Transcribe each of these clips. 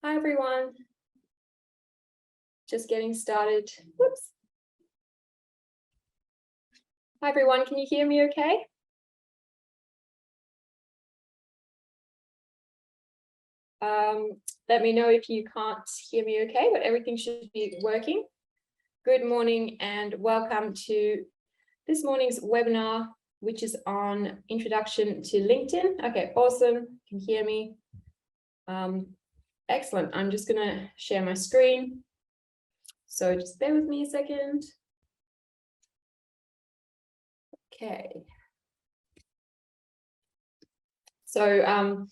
Hi, everyone. Just getting started. Whoops. Hi, everyone. Can you hear me okay? Let me know if you can't hear me okay, but everything should be working. Good morning and welcome to this morning's webinar, which is on Introduction to LinkedIn. Okay, awesome. Can you hear me? Excellent. I'm just going to share my screen. So just bear with me a second. Okay. So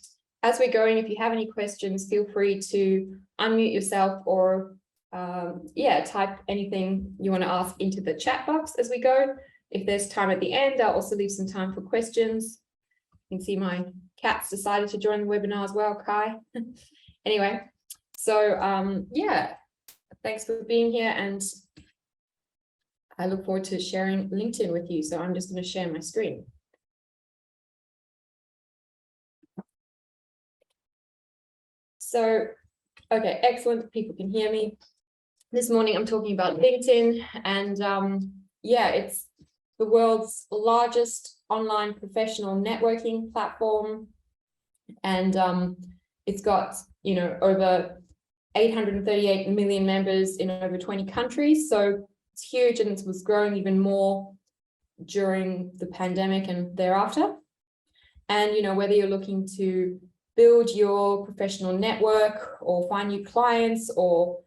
as we're going, if you have any questions, feel free to unmute yourself or type anything you want to ask into the chat box as we go. If there's time at the end, I'll also leave some time for questions. You can see my cat's decided to join the webinar as well, Kai. Anyway, so thanks for being here, and I look forward to sharing LinkedIn with you. So I'm just going to share my screen. So, okay, excellent. People can hear me. This morning I'm talking about LinkedIn, and it's the world's largest online professional networking platform, and it's got over 838 million members in over 20 countries. So it's huge, and it was growing even more during the pandemic and thereafter. And whether you're looking to build your professional network or find new clients or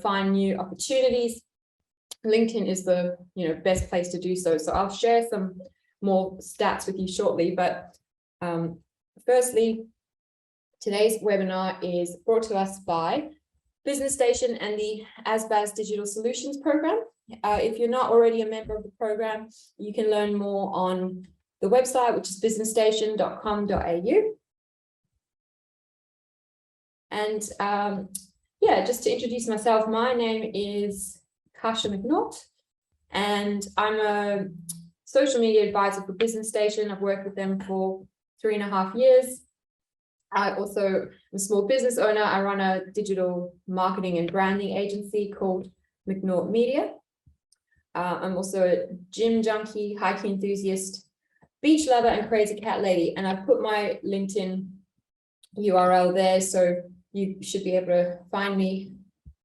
find new opportunities, LinkedIn is the best place to do so. So I'll share some more stats with you shortly, but firstly, today's webinar is brought to us by Business Station and the ASBAS Digital Solutions Program. If you're not already a member of the program, you can learn more on the website, which is businessstation.com.au. And just to introduce myself, my name is Kasia McNaught, and I'm a social media advisor for Business Station. I've worked with them for 3.5 years. I also am a small business owner. I run a digital marketing and branding agency called McNaught Media. I'm also a gym junkie, hiking enthusiast, beach lover, and crazy cat lady. And I've put my LinkedIn URL there, so you should be able to find me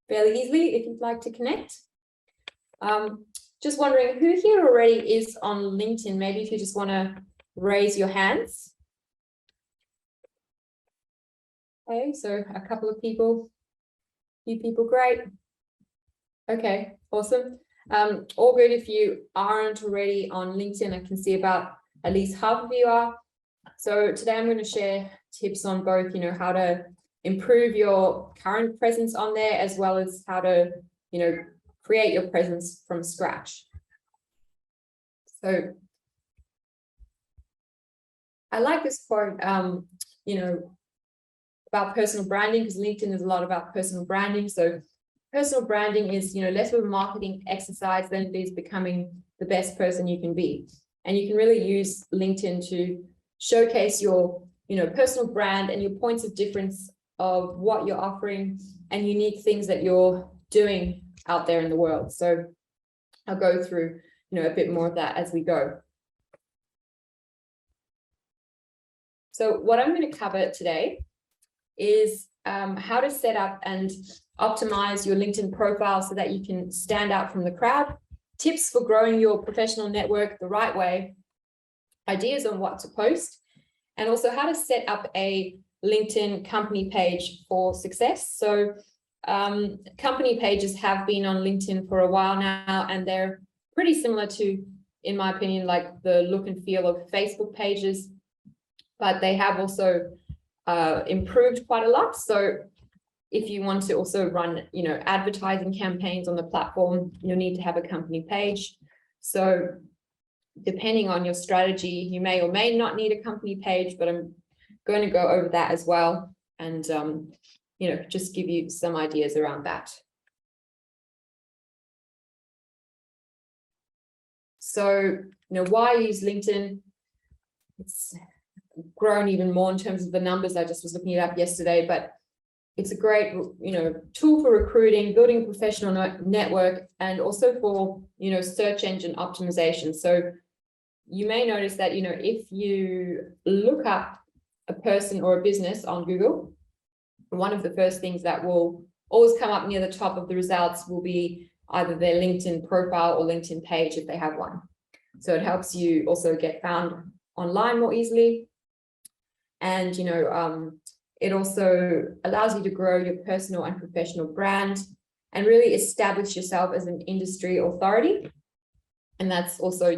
fairly easily if you'd like to connect. Just wondering who here already is on LinkedIn. Maybe if you just want to raise your hands. Okay, so a couple of people, few people, great. Okay, awesome. All good if you aren't already on LinkedIn. I can see about at least half of you are. So today I'm going to share tips on both, how to improve your current presence on there, as well as how to, create your presence from scratch. So I like this quote, about personal branding, because LinkedIn is a lot about personal branding. So personal branding is, less of a marketing exercise than it is becoming the best person you can be. And you can really use LinkedIn to showcase your, personal brand and your points of difference of what you're offering and unique things that you're doing out there in the world. So I'll go through, a bit more of that as we go. So what I'm going to cover today is how to set up and optimize your LinkedIn profile so that you can stand out from the crowd, tips for growing your professional network the right way, ideas on what to post, and also how to set up a LinkedIn company page for success. So company pages have been on LinkedIn for a while now, and they're pretty similar to, in my opinion, like the look and feel of Facebook pages, but they have also improved quite a lot. So if you want to also run, advertising campaigns on the platform, you'll need to have a company page. So depending on your strategy, you may or may not need a company page, but I'm going to go over that as well, and just give you some ideas around that. So, why use LinkedIn? It's grown even more in terms of the numbers. I just was looking it up yesterday, but it's a great, tool for recruiting, building a professional network, and also for, search engine optimization. So you may notice that, if you look up a person or a business on Google, one of the first things that will always come up near the top of the results will be either their LinkedIn profile or LinkedIn page if they have one. So it helps you also get found online more easily. And, it also allows you to grow your personal and professional brand and really establish yourself as an industry authority. And that's also,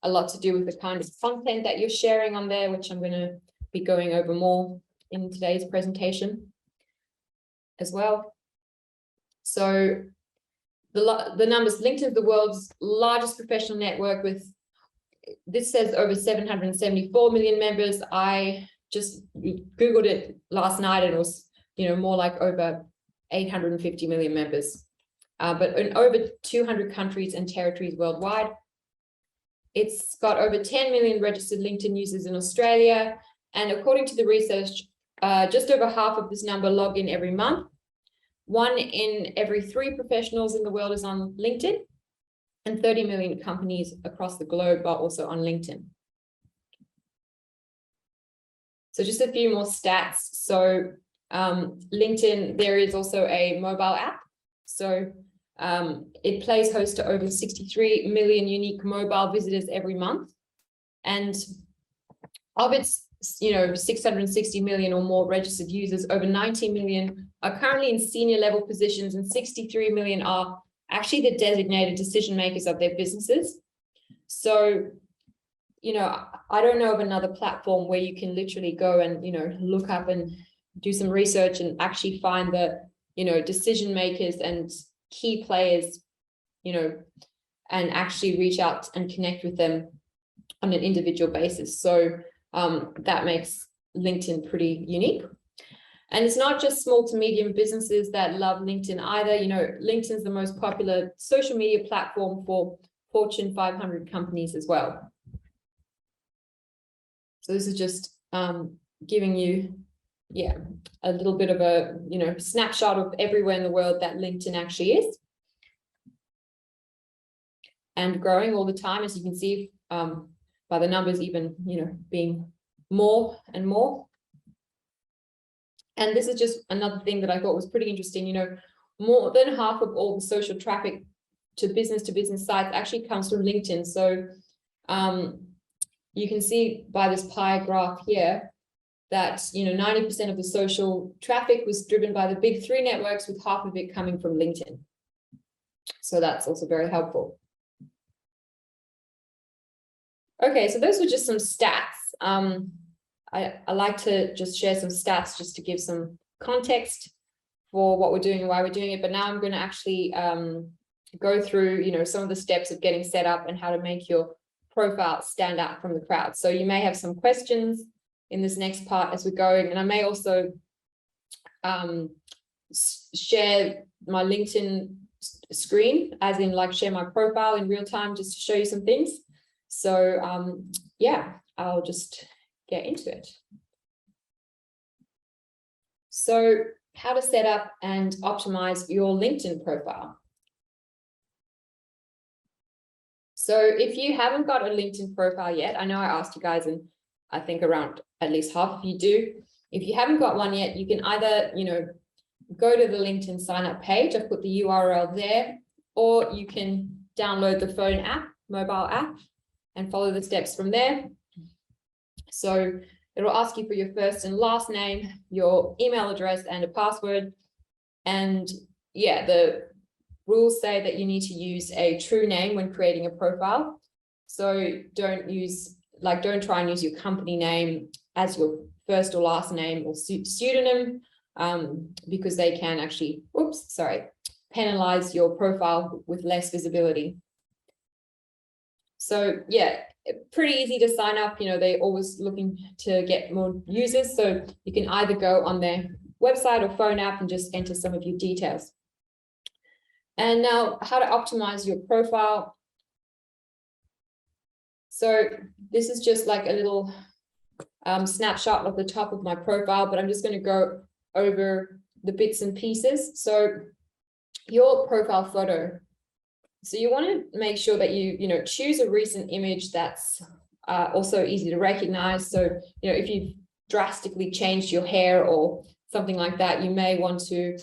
a lot to do with the kind of content that you're sharing on there, which I'm going to be going over more in today's presentation as well. So the numbers, LinkedIn is the world's largest professional network with, this says over 774 million members. I just Googled it last night and it was, more like over 850 million members, but in over 200 countries and territories worldwide. It's got over 10 million registered LinkedIn users in Australia. And according to the research, just over half of this number log in every month. 1 in every 3 professionals in the world is on LinkedIn, and 30 million companies across the globe are also on LinkedIn. So just a few more stats. So LinkedIn, there is also a mobile app. So it plays host to over 63 million unique mobile visitors every month. And of its 660 million or more registered users, over 90 million are currently in senior level positions, and 63 million are actually the designated decision makers of their businesses. So, I don't know of another platform where you can literally go and, look up and do some research and actually find the, decision makers and key players, and actually reach out and connect with them on an individual basis. So that makes LinkedIn pretty unique. And it's not just small to medium businesses that love LinkedIn either. LinkedIn is the most popular social media platform for Fortune 500 companies as well. So this is just giving you, a little bit of a, snapshot of everywhere in the world that LinkedIn actually is. And growing all the time, as you can see, by the numbers even, being more and more. And this is just another thing that I thought was pretty interesting. More than half of all the social traffic to business sites actually comes from LinkedIn. So you can see by this pie graph here that 90% of the social traffic was driven by the big 3 networks, with half of it coming from LinkedIn. So that's also very helpful. Okay, so those were just some stats. I like to just share some stats just to give some context for what we're doing and why we're doing it. But now I'm going to actually go through, some of the steps of getting set up and how to make your profile stand out from the crowd. So you may have some questions in this next part as we're going, and I may also share my LinkedIn screen, as in like share my profile in real time, just to show you some things. So I'll just get into it. So how to set up and optimize your LinkedIn profile. So if you haven't got a LinkedIn profile yet, I know I asked you guys, and I think around at least half of you do. If you haven't got one yet, you can either, go to the LinkedIn sign up page. I've put the URL there, or you can download the phone app, mobile app, and follow the steps from there. So it'll ask you for your first and last name, your email address, and a password. And the rules say that you need to use a true name when creating a profile. So don't try and use your company name as your first or last name or pseudonym, because they can actually, penalize your profile with less visibility. So pretty easy to sign up. They're always looking to get more users. So you can either go on their website or phone app and just enter some of your details. And now how to optimize your profile. So this is just like a little snapshot of the top of my profile, but I'm just going to go over the bits and pieces. So your profile photo. So you want to make sure that you choose a recent image that's also easy to recognize. So, if you've drastically changed your hair or something like that, you may want to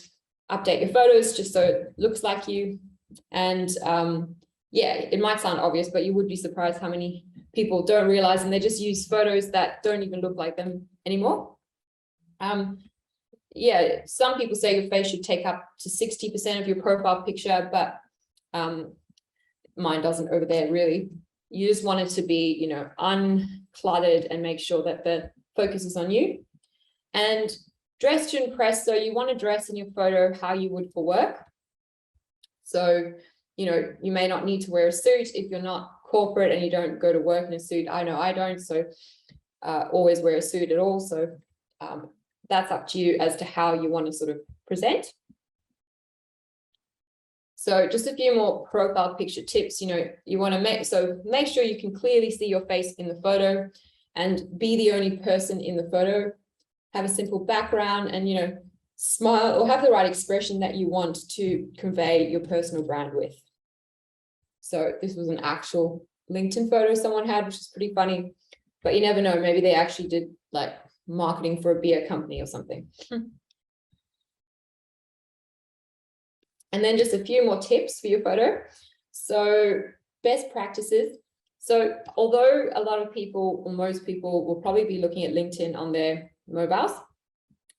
update your photos just so it looks like you. And yeah, it might sound obvious, but you would be surprised how many people don't realize, and they just use photos that don't even look like them anymore. Yeah, some people say your face should take up to 60% of your profile picture, but mine doesn't over there really. You just want it to be, uncluttered and make sure that the focus is on you. And dress to impress. So you want to dress in your photo how you would for work. So, you may not need to wear a suit if you're not corporate and you don't go to work in a suit. I know I don't, so always wear a suit at all. So that's up to you as to how you want to sort of present. So just a few more profile picture tips. You want to make sure you can clearly see your face in the photo and be the only person in the photo. Have a simple background and, smile or have the right expression that you want to convey your personal brand with. So this was an actual LinkedIn photo someone had, which is pretty funny, but you never know. Maybe they actually did like marketing for a beer company or something. And then just a few more tips for your photo. So best practices. So although a lot of people or most people will probably be looking at LinkedIn on their mobiles,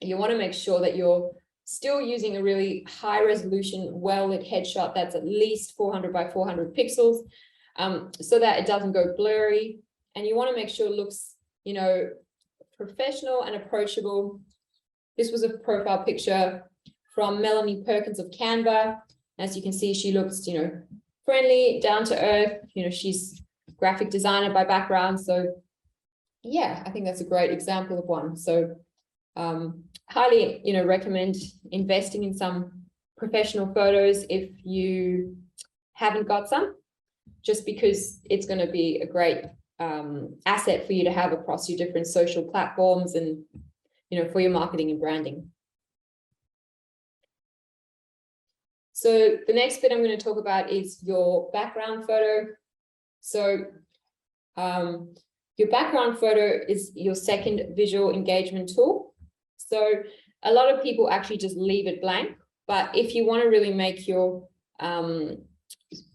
you want to make sure that you're still using a really high resolution, well-lit headshot that's at least 400 by 400 pixels, so that it doesn't go blurry. And you want to make sure it looks, professional and approachable. This was a profile picture from Melanie Perkins of Canva. As you can see, she looks, friendly, down to earth. She's graphic designer by background. So yeah, I think that's a great example of one. So highly, recommend investing in some professional photos if you haven't got some, just because it's going to be a great asset for you to have across your different social platforms and, for your marketing and branding. So the next bit I'm going to talk about is your background photo. So your background photo is your second visual engagement tool. So a lot of people actually just leave it blank, but if you want to really make your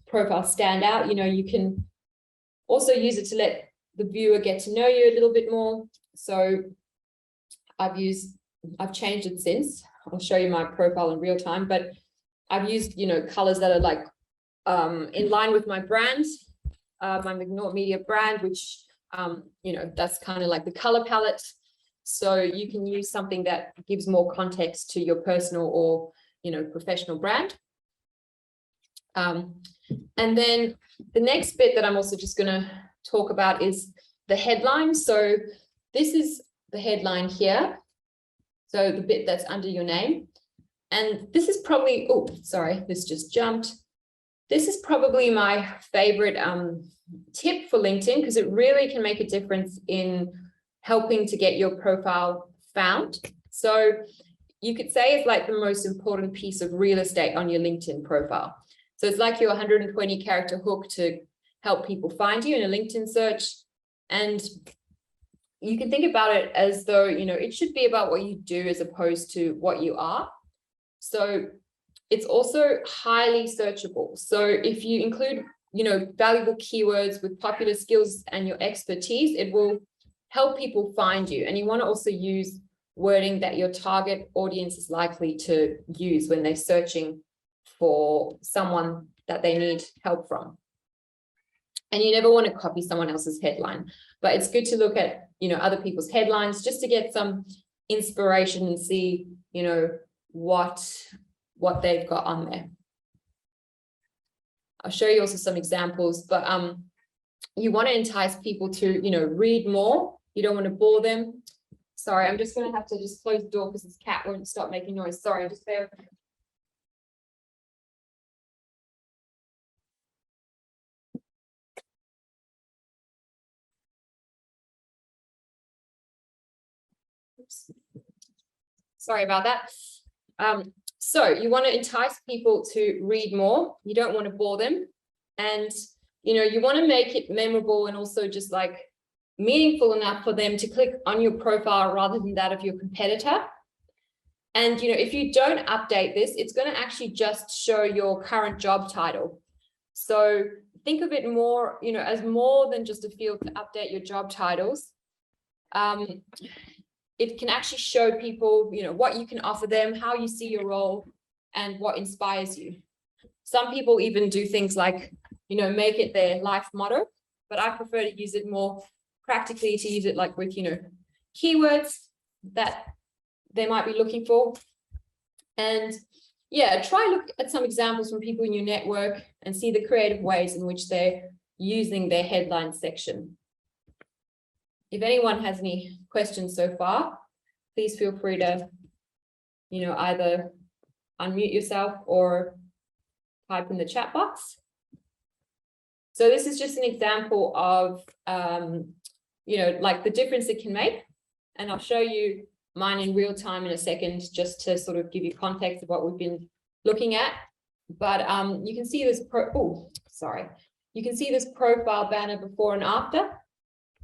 profile stand out, you can also use it to let the viewer get to know you a little bit more. So I've changed it since. I'll show you my profile in real time, but I've used, colors that are like in line with my brand, my McNaught Media brand, which, that's kind of like the color palette. So you can use something that gives more context to your personal or, professional brand. And then the next bit that I'm also just going to talk about is the headline. So this is the headline here. So the bit that's under your name. And this is probably, oh, sorry, this just jumped. This is probably my favorite tip for LinkedIn, because it really can make a difference in helping to get your profile found. So you could say it's like the most important piece of real estate on your LinkedIn profile. So it's like your 120 character hook to help people find you in a LinkedIn search. And you can think about it as though, it should be about what you do as opposed to what you are. So it's also highly searchable. So if you include, valuable keywords with popular skills and your expertise, it will help people find you. And you want to also use wording that your target audience is likely to use when they're searching for someone that they need help from. And you never want to copy someone else's headline, but it's good to look at, other people's headlines just to get some inspiration and see, what they've got on there. I'll show you also some examples, but you want to entice people to, read more. You don't want to bore them. Sorry, I'm just going to have to just close the door because this cat won't stop making noise. Sorry, just bear with me. Oops. Sorry about that. So you want to entice people to read more. You don't want to bore them. And, you want to make it memorable and also just like meaningful enough for them to click on your profile rather than that of your competitor. And, if you don't update this, it's going to actually just show your current job title. So think of it more, as more than just a field to update your job titles. It can actually show people, what you can offer them, how you see your role, and what inspires you. Some people even do things like, make it their life motto, but I prefer to use it more practically, to use it like with, keywords that they might be looking for. And yeah, try look at some examples from people in your network and see the creative ways in which they're using their headline section. If anyone has any questions so far, please feel free to, either unmute yourself or type in the chat box. So this is just an example of, like the difference it can make. And I'll show you mine in real time in a second, just to sort of give you context of what we've been looking at. But you can see this, you can see this profile banner before and after,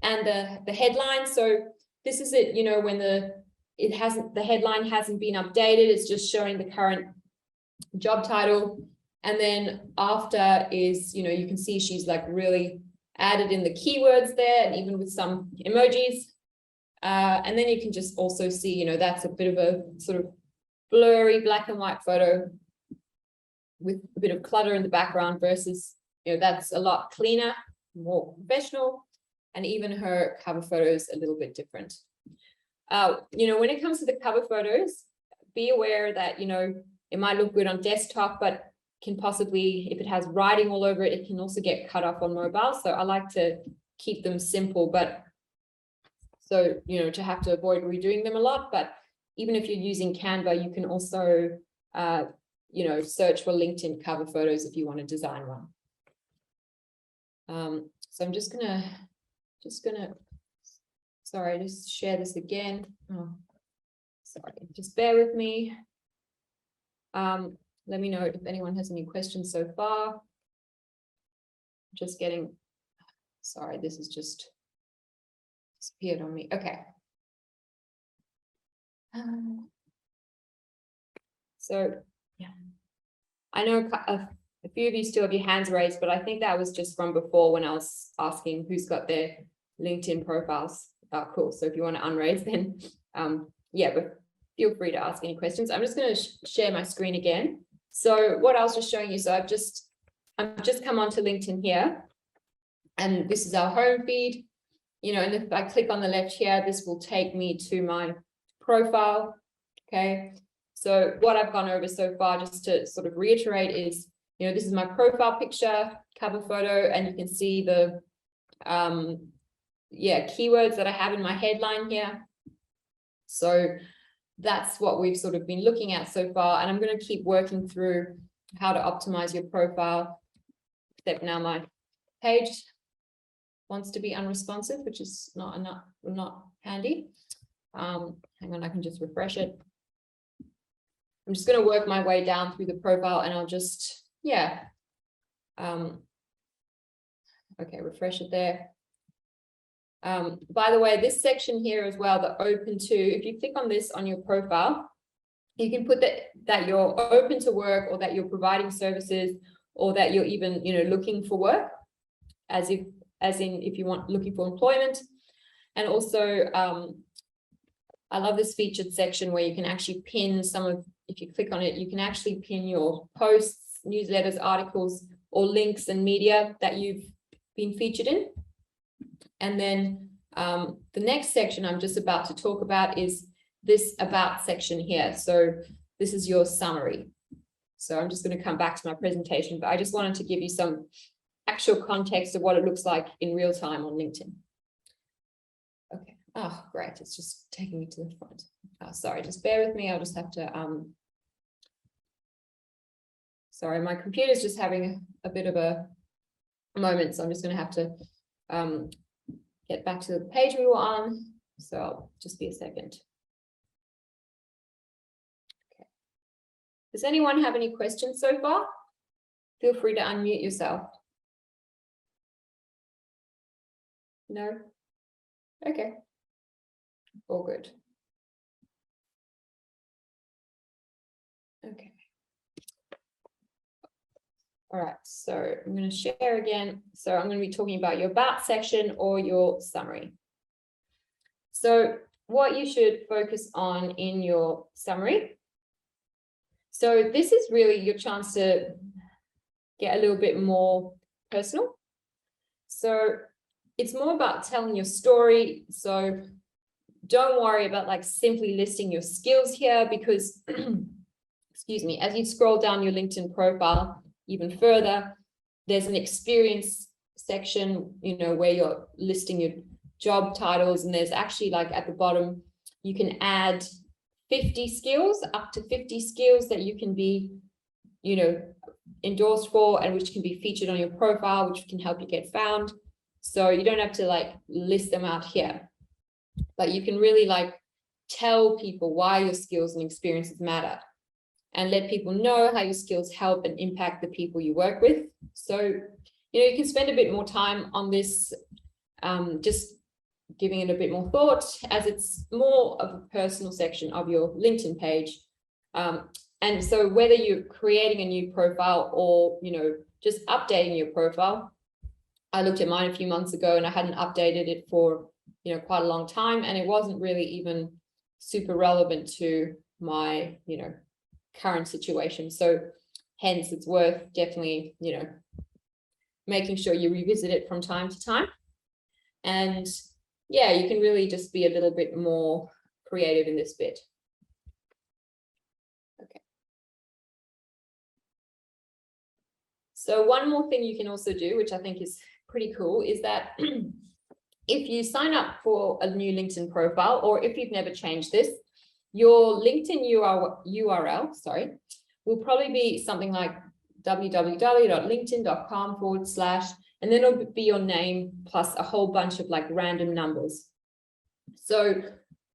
and the headline. So this is it, when the headline hasn't been updated, it's just showing the current job title. And then after is, you can see she's like really added in the keywords there, and even with some emojis. And then you can just also see, that's a bit of a sort of blurry black and white photo with a bit of clutter in the background versus, that's a lot cleaner, more professional. And even her cover photo is a little bit different. When it comes to the cover photos, be aware that, it might look good on desktop, but can possibly, if it has writing all over it, it can also get cut off on mobile. So I like to keep them simple, but so, to have to avoid redoing them a lot. But even if you're using Canva, you can also, search for LinkedIn cover photos if you want to design one. So I'm just gonna, sorry, just share this again. Oh, sorry, just bear with me. Let me know if anyone has any questions so far. Just getting, sorry, this is just disappeared on me. Okay. So yeah, I know a few of you still have your hands raised, but I think that was just from before when I was asking who's got their LinkedIn profiles. Cool. So if you want to unraise, then yeah, but feel free to ask any questions. I'm just going to share my screen again. So what I was just showing you, so I've just come onto LinkedIn here, and this is our home feed. And if I click on the left here, this will take me to my profile. Okay. So what I've gone over so far, just to sort of reiterate, is, this is my profile picture, cover photo, and you can see the, keywords that I have in my headline here. So that's what we've sort of been looking at so far. And I'm going to keep working through how to optimize your profile, except now my page wants to be unresponsive, which is not handy. Hang on, I can just refresh it. I'm just going to work my way down through the profile, and I'll just, okay, refresh it there. By the way, this section here as well, the open to, if you click on this on your profile, you can put that you're open to work, or that you're providing services, or that you're even, looking for work, as in if you want looking for employment. And also, I love this featured section where you can actually pin some of, if you click on it, you can actually pin your posts, newsletters, articles, or links and media that you've been featured in. And then the next section I'm just about to talk about is this about section here. So this is your summary. So I'm just going to come back to my presentation, but I just wanted to give you some actual context of what it looks like in real time on LinkedIn. Okay. Oh, great. It's just taking me to the front. Oh, sorry, just bear with me. I'll just have to, sorry, my computer's just having a bit of a moment. So I'm just going to have to get back to the page we were on. So I'll just be a second. Okay. Does anyone have any questions so far? Feel free to unmute yourself. No? Okay. All good. Okay. All right, so I'm going to share again. So I'm going to be talking about your about section or your summary. So what you should focus on in your summary. So this is really your chance to get a little bit more personal. So it's more about telling your story. So don't worry about like simply listing your skills here because, excuse me, as you scroll down your LinkedIn profile even further, there's an experience section, you know, where you're listing your job titles, and there's actually like at the bottom, you can add 50 skills, up to 50 skills that you can be, you know, endorsed for and which can be featured on your profile, which can help you get found. So you don't have to like list them out here, but you can really like tell people why your skills and experiences matter and let people know how your skills help and impact the people you work with. So, you know, you can spend a bit more time on this, just giving it a bit more thought, as it's more of a personal section of your LinkedIn page. And so whether you're creating a new profile or, you know, just updating your profile, I looked at mine a few months ago and I hadn't updated it for, you know, quite a long time, and it wasn't really even super relevant to my, you know, current situation. So hence it's worth definitely, you know, making sure you revisit it from time to time. And yeah, you can really just be a little bit more creative in this bit. Okay. So one more thing you can also do, which I think is pretty cool, is that if you sign up for a new LinkedIn profile, or if you've never changed this, your LinkedIn URL, sorry, will probably be something like www.linkedin.com/, and then it'll be your name plus a whole bunch of like random numbers. So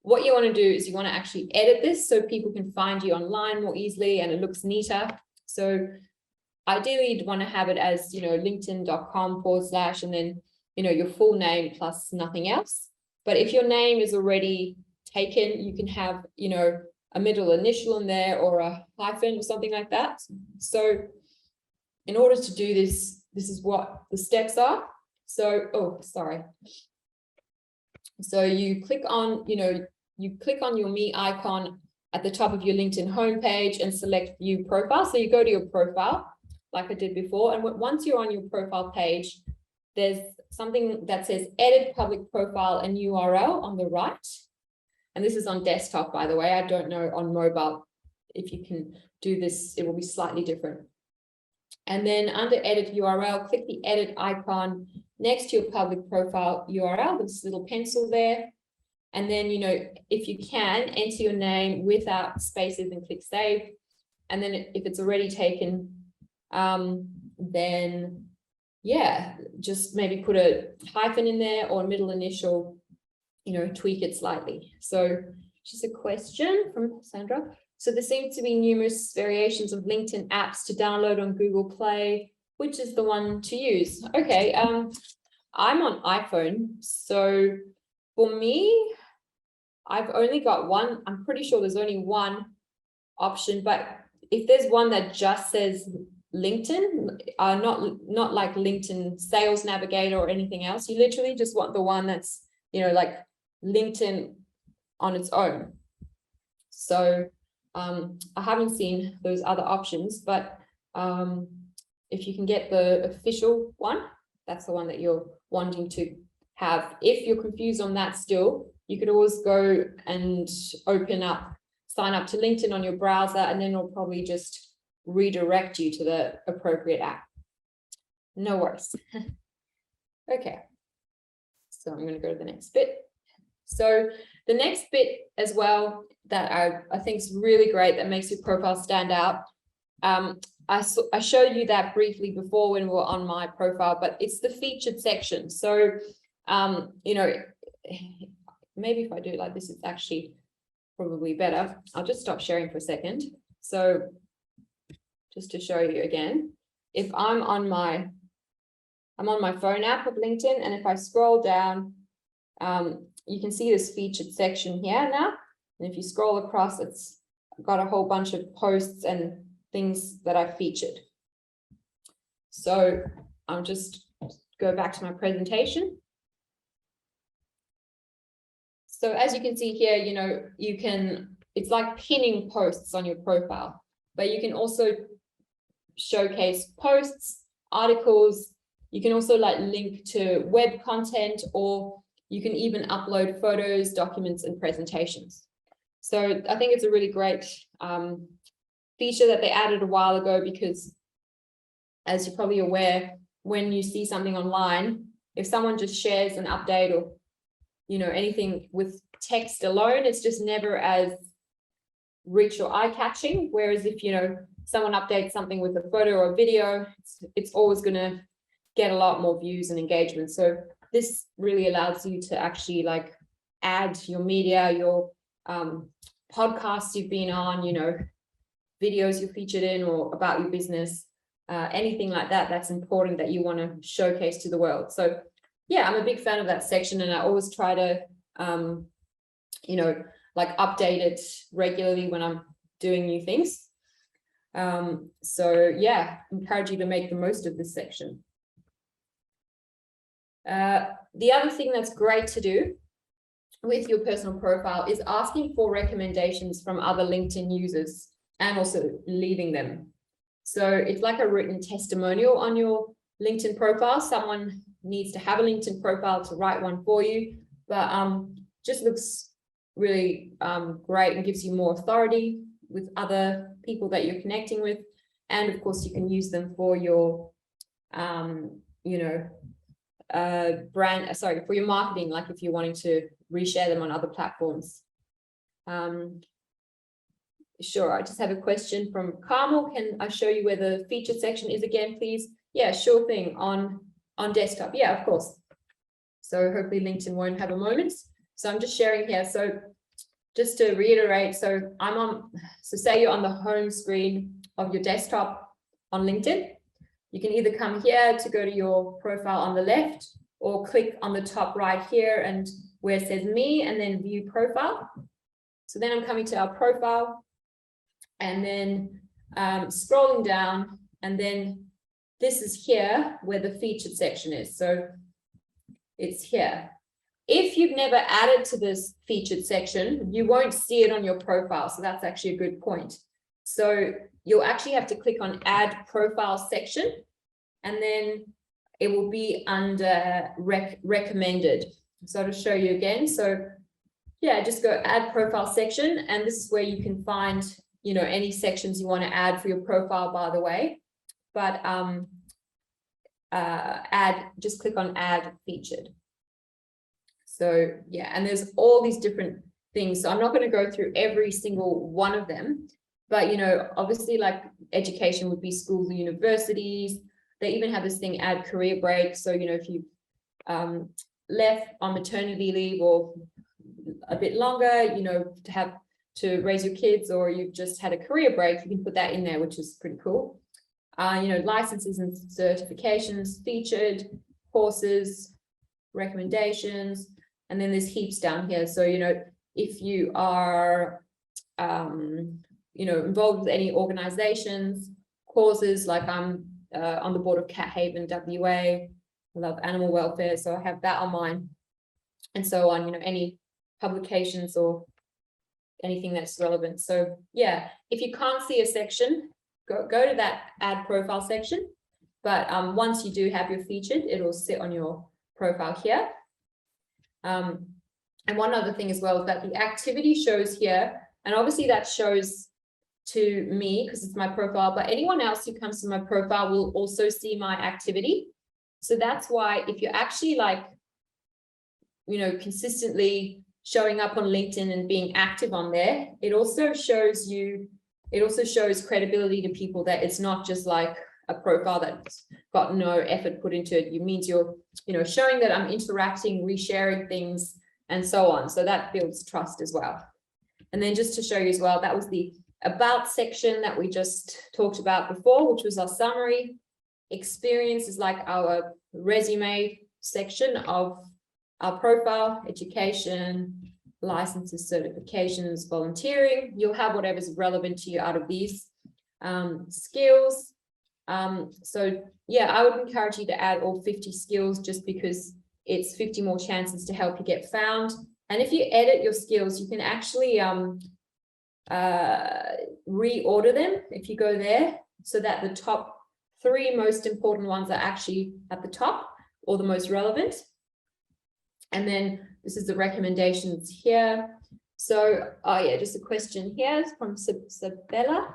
what you want to do is you want to actually edit this so people can find you online more easily and it looks neater. So ideally you'd want to have it as, you know, linkedin.com/ and then, you know, your full name plus nothing else. But if your name is already taken, you can have, you know, a middle initial in there or a hyphen or something like that. So in order to do this, this is what the steps are. So, oh, sorry. So you click on, you know, you click on your me icon at the top of your LinkedIn homepage and select view profile. So you go to your profile like I did before. And once you're on your profile page, there's something that says edit public profile and URL on the right. And this is on desktop, by the way. I don't know on mobile if you can do this, it will be slightly different. And then under edit URL, click the edit icon next to your public profile URL, this little pencil there. And then, you know, if you can, enter your name without spaces and click save. And then if it's already taken, then yeah, just maybe put a hyphen in there or a middle initial, you know, tweak it slightly. So just a question from Sandra. So there seems to be numerous variations of LinkedIn apps to download on Google Play. Which is the one to use? Okay, I'm on iPhone. So for me, I've only got one. I'm pretty sure there's only one option, but if there's one that just says LinkedIn, not like LinkedIn Sales Navigator or anything else, you literally just want the one that's, you know, like LinkedIn on its own. So I haven't seen those other options, but if you can get the official one, that's the one that you're wanting to have. If you're confused on that still, you could always go and sign up to LinkedIn on your browser, and then it'll probably just redirect you to the appropriate app. No worries. Okay, so I'm going to go to the next bit. So the next bit as well that I think is really great, that makes your profile stand out. I showed you that briefly before when we were on my profile, but it's the featured section. So, you know, maybe if I do it like this, it's actually probably better. I'll just stop sharing for a second. So just to show you again, if I'm on my phone app of LinkedIn, and if I scroll down, you can see this featured section here now. And if you scroll across, it's got a whole bunch of posts and things that I featured. So I'll just go back to my presentation. So as you can see here, you know, you can, it's like pinning posts on your profile, but you can also showcase posts, articles. You can also like link to web content, or you can even upload photos, documents, and presentations. So I think it's a really great feature that they added a while ago, because as you're probably aware, when you see something online, if someone just shares an update or, you know, anything with text alone, it's just never as rich or eye-catching. Whereas if, you know, someone updates something with a photo or a video, it's always going to get a lot more views and engagement. So this really allows you to actually like add your media, your podcasts you've been on, you know, videos you're featured in, or about your business, anything like that that's important that you want to showcase to the world. So yeah, I'm a big fan of that section, and I always try to you know, like update it regularly when I'm doing new things. So yeah, encourage you to make the most of this section. The other thing that's great to do with your personal profile is asking for recommendations from other LinkedIn users, and also leaving them. So it's like a written testimonial on your LinkedIn profile. Someone needs to have a LinkedIn profile to write one for you, but just looks really great and gives you more authority with other people that you're connecting with. And of course, you can use them for your you know, for your marketing, like if you're wanting to reshare them on other platforms. Sure, I just have a question from Carmel. Can I show you where the featured section is again, please? Yeah, sure thing. On desktop. Yeah, of course. So hopefully LinkedIn won't have a moment. So I'm just sharing here. So just to reiterate, so say you're on the home screen of your desktop on LinkedIn. You can either come here to go to your profile on the left, or click on the top right here and where it says me, and then view profile. So then I'm coming to our profile, and then scrolling down, and then this is here where the featured section is. So it's here. If you've never added to this featured section, you won't see it on your profile. So that's actually a good point. So you'll actually have to click on add profile section, and then it will be under recommended. So to show you again. So yeah, just go add profile section, and this is where you can find, you know, any sections you want to add for your profile, by the way. But just click on add featured. So yeah, and there's all these different things. So I'm not going to go through every single one of them, but you know, obviously like education would be schools and universities. They even have this thing, add career break. So, you know, if you left on maternity leave or a bit longer, you know, to raise your kids, or you've just had a career break, you can put that in there, which is pretty cool. You know, licenses and certifications, featured, courses, recommendations, and then there's heaps down here. So, you know, if you are, you know, involved with any organizations, causes, like I'm on the board of Cat Haven WA, I love animal welfare, so I have that on mine, and so on, you know, any publications or anything that's relevant. So yeah, if you can't see a section, go to that add profile section, but once you do have your featured, it'll sit on your profile here. And one other thing as well is that the activity shows here, and obviously that shows to me because it's my profile, but anyone else who comes to my profile will also see my activity. So that's why if you're actually like, you know, consistently showing up on LinkedIn and being active on there, it also shows credibility to people that it's not just like a profile that's got no effort put into it. It means you're, you know, showing that I'm interacting, resharing things, and so on. So that builds trust as well. And then just to show you as well, that was the about section that we just talked about before, which was our summary. Experience is like our resume section of our profile, education, licenses, certifications, volunteering. You'll have whatever's relevant to you out of these skills. So yeah, I would encourage you to add all 50 skills, just because it's 50 more chances to help you get found. And if you edit your skills, you can actually reorder them if you go there, so that the top 3 most important ones are actually at the top, or the most relevant. And then this is the recommendations here. So, oh yeah, just a question here from Sabella.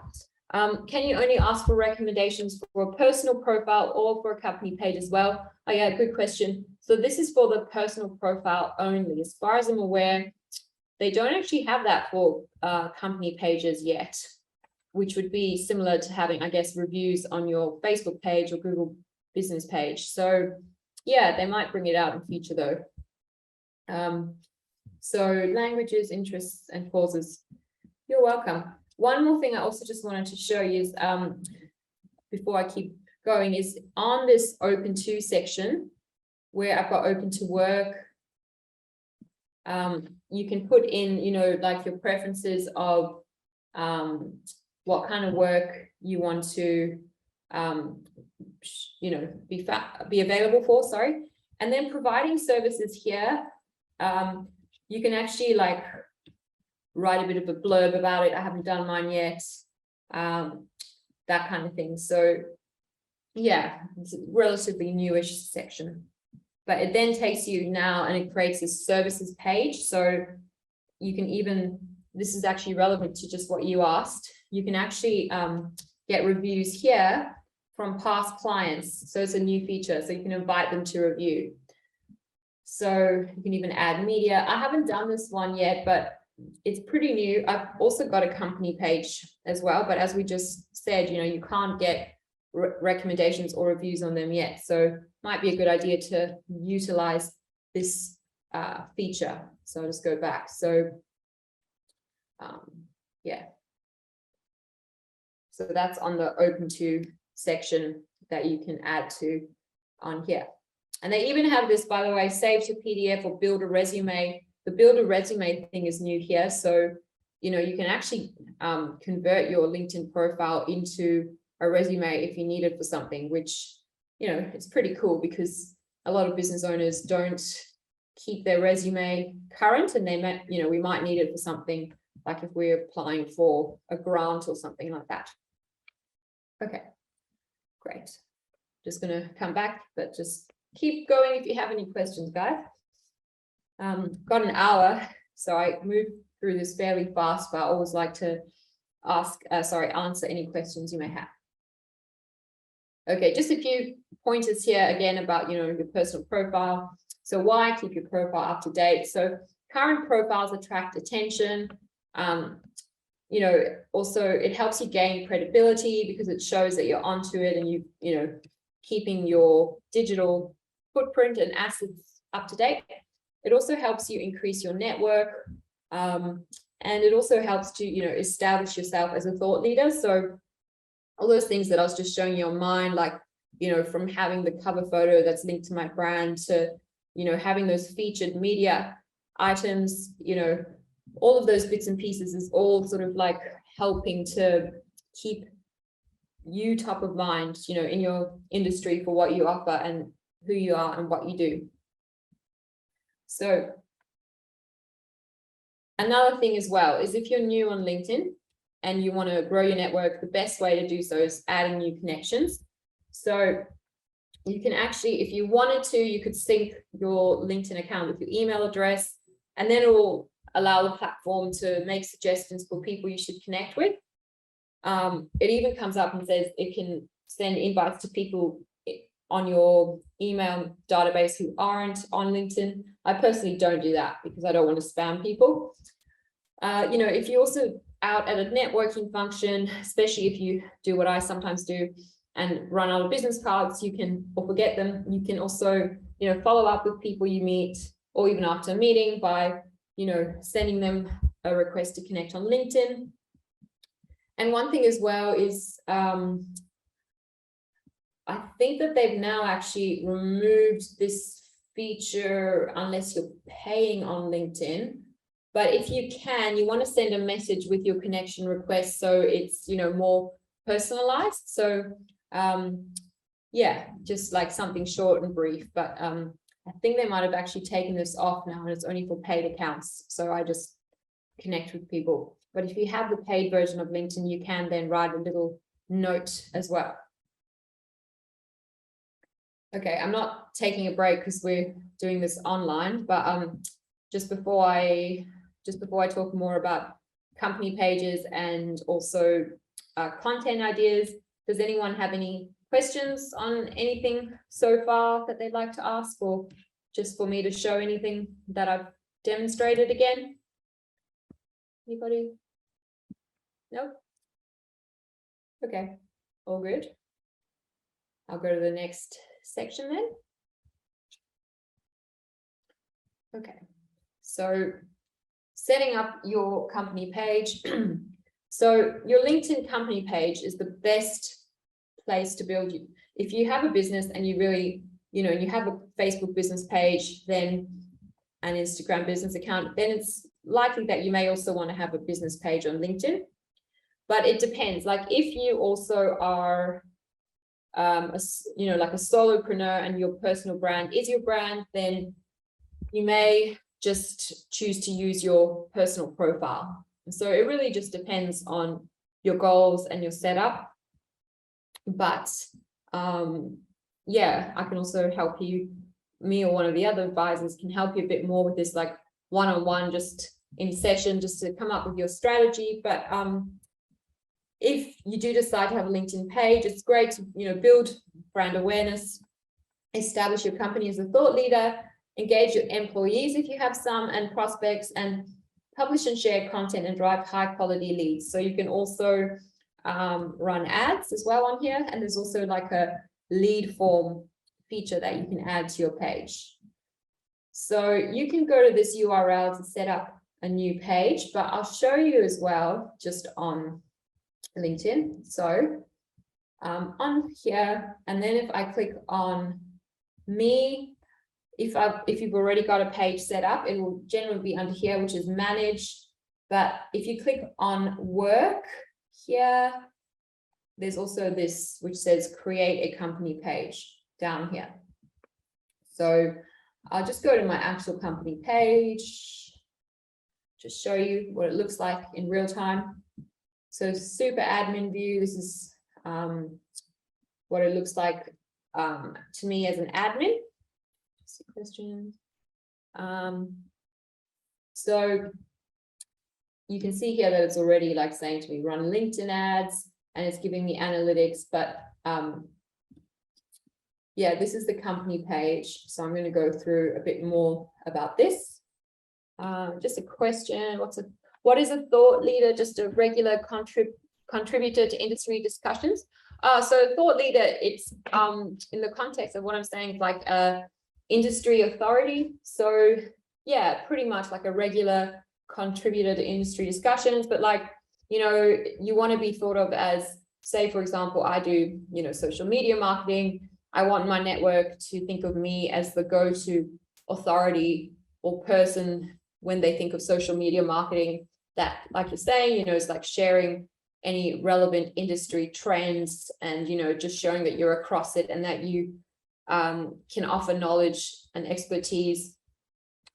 Can you only ask for recommendations for a personal profile or for a company page as well? Oh yeah, good question. So this is for the personal profile only. As far as I'm aware, they don't actually have that for company pages yet, which would be similar to having, I guess, reviews on your Facebook page or Google business page. So yeah, they might bring it out in future though. So languages, interests, and causes. You're welcome. One more thing I also just wanted to show you is, before I keep going, is on this open to section where I've got open to work. You can put in, you know, like your preferences of what kind of work you want to, you know, be available for, sorry. And then providing services here, you can actually like write a bit of a blurb about it. I haven't done mine yet, that kind of thing. So yeah, it's a relatively newish section, but it then takes you now and it creates this services page. So you can even, this is actually relevant to just what you asked. You can actually get reviews here from past clients. So it's a new feature. So you can invite them to review. So you can even add media. I haven't done this one yet, but it's pretty new. I've also got a company page as well, but as we just said, you know, you can't get recommendations or reviews on them yet. So might be a good idea to utilize this feature. So I'll just go back. So yeah. So that's on the open to section that you can add to on here. And they even have this, by the way, save to PDF or build a resume. The build a resume thing is new here. So, you know, you can actually convert your LinkedIn profile into a resume if you need it for something, which, you know, it's pretty cool because a lot of business owners don't keep their resume current, and they might, you know, we might need it for something like if we're applying for a grant or something like that. Okay, great. Just going to come back, but just keep going if you have any questions, guys. Got an hour, so I moved through this fairly fast, but I always like to answer any questions you may have. Okay, just a few pointers here again about, you know, your personal profile. So why keep your profile up to date? So current profiles attract attention. You know, also it helps you gain credibility because it shows that you're onto it and you know, keeping your digital footprint and assets up to date. It also helps you increase your network, and it also helps to, you know, establish yourself as a thought leader. So all those things that I was just showing you on mine, like, you know, from having the cover photo that's linked to my brand to, you know, having those featured media items, you know, all of those bits and pieces is all sort of like helping to keep you top of mind, you know, in your industry for what you offer and who you are and what you do. So another thing as well is if you're new on LinkedIn and you want to grow your network, the best way to do so is adding new connections. So you can actually, if you wanted to, you could sync your LinkedIn account with your email address, and then it will allow the platform to make suggestions for people you should connect with. It even comes up and says it can send invites to people on your email database who aren't on LinkedIn. I personally don't do that because I don't want to spam people. You know, if you're also out at a networking function, especially if you do what I sometimes do and run out of business cards, you can, or forget them, you can also, you know, follow up with people you meet, or even after a meeting by, you know, sending them a request to connect on LinkedIn. And one thing as well is, I think that they've now actually removed this feature unless you're paying on LinkedIn. But if you can, you want to send a message with your connection request so it's, you know, more personalized. So yeah, just like something short and brief. But I think they might have actually taken this off now, and it's only for paid accounts. So I just connect with people. But if you have the paid version of LinkedIn, you can then write a little note as well. Okay, I'm not taking a break because we're doing this online, but just before I talk more about company pages and also content ideas, does anyone have any questions on anything so far that they'd like to ask, or just for me to show anything that I've demonstrated again? Anybody? No? Okay, all good. I'll go to the next section then. Okay, so setting up your company page. So your LinkedIn company page is the best place to build you. If you have a business and you really, you know, you have a Facebook business page, then an Instagram business account, then it's likely that you may also want to have a business page on LinkedIn. But it depends. Like if you also are you know, like a solopreneur and your personal brand is your brand, then you may just choose to use your personal profile. So it really just depends on your goals and your setup. But yeah, I can also help you, me or one of the other advisors can help you a bit more with this, like one-on-one, just in session, just to come up with your strategy. But if you do decide to have a LinkedIn page, it's great to, you know, build brand awareness, establish your company as a thought leader, engage your employees if you have some, and prospects, and publish and share content and drive high quality leads. So you can also run ads as well on here, and there's also like a lead form feature that you can add to your page. So you can go to this URL to set up a new page, but I'll show you as well just on LinkedIn. So on here, and then if I click on me, if you've already got a page set up, it will generally be under here, which is manage. But if you click on work here, there's also this which says create a company page down here. So I'll just go to my actual company page, just show you what it looks like in real time. So super admin view, this is what it looks like to me as an admin. Questions. So you can see here that it's already like saying to me run LinkedIn ads, and it's giving me analytics, but yeah, this is the company page. So I'm going to go through a bit more about this. Just a question, what is a thought leader? Just a regular contributor to industry discussions. So thought leader, it's in the context of what I'm saying, it's like a industry authority. So yeah, pretty much like a regular contributor to industry discussions, but like, you know, you want to be thought of as, say, for example, I do, you know, social media marketing. I want my network to think of me as the go-to authority or person when they think of social media marketing, that, like you're saying, you know, is like sharing any relevant industry trends and, you know, just showing that you're across it and that you can offer knowledge and expertise.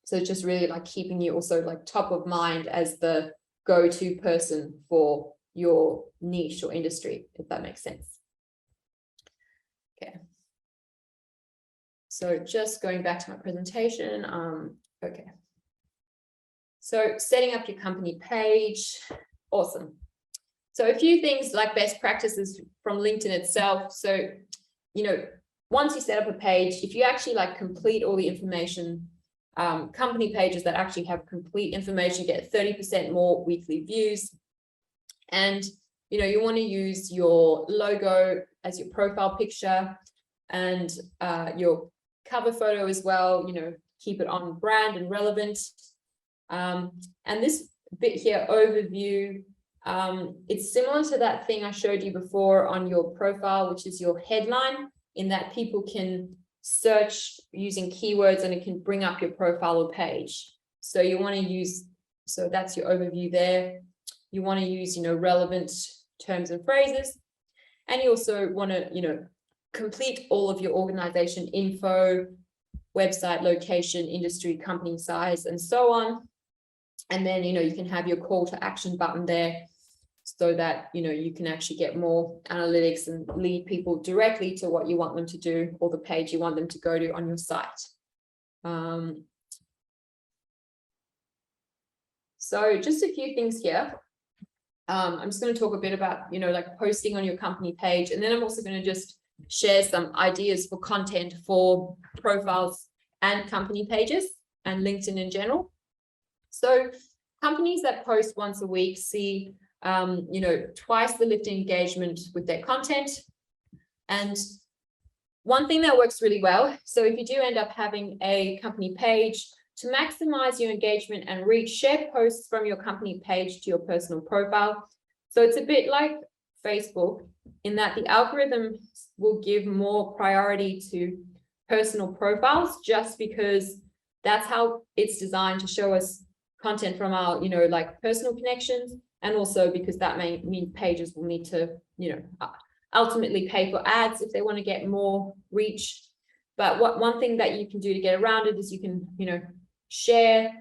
So it's just really like keeping you also like top of mind as the go-to person for your niche or industry, if that makes sense. Okay. So just going back to my presentation. Okay. So setting up your company page. Awesome. So a few things like best practices from LinkedIn itself. So, you know, once you set up a page, if you actually like complete all the information, company pages that actually have complete information, you get 30% more weekly views. And, you know, you want to use your logo as your profile picture and your cover photo as well, you know, keep it on brand and relevant. And this bit here, overview, It's similar to that thing I showed you before on your profile, which is your headline, in that people can search using keywords and it can bring up your profile or page. So you want to use, so that's your overview there. You want to use, relevant terms and phrases. And you also want to, complete all of your organization info, website, location, industry, company size, and so on. And then, you can have your call to action button there so that, you can actually get more analytics and lead people directly to what you want them to do or the page you want them to go to on your site. So just a few things here. I'm just going to talk a bit about, like posting on your company page. And then I'm also going to just share some ideas for content for profiles and company pages and LinkedIn in general. So companies that post once a week see, twice the lift in engagement with their content. And one thing that works really well, so if you do end up having a company page, to maximize your engagement and reach, share posts from your company page to your personal profile. So it's a bit like Facebook in that the algorithm will give more priority to personal profiles just because that's how it's designed to show us content from our, like personal connections, and also because that may mean pages will need to, ultimately pay for ads if they want to get more reach. But one thing that you can do to get around it is you can, share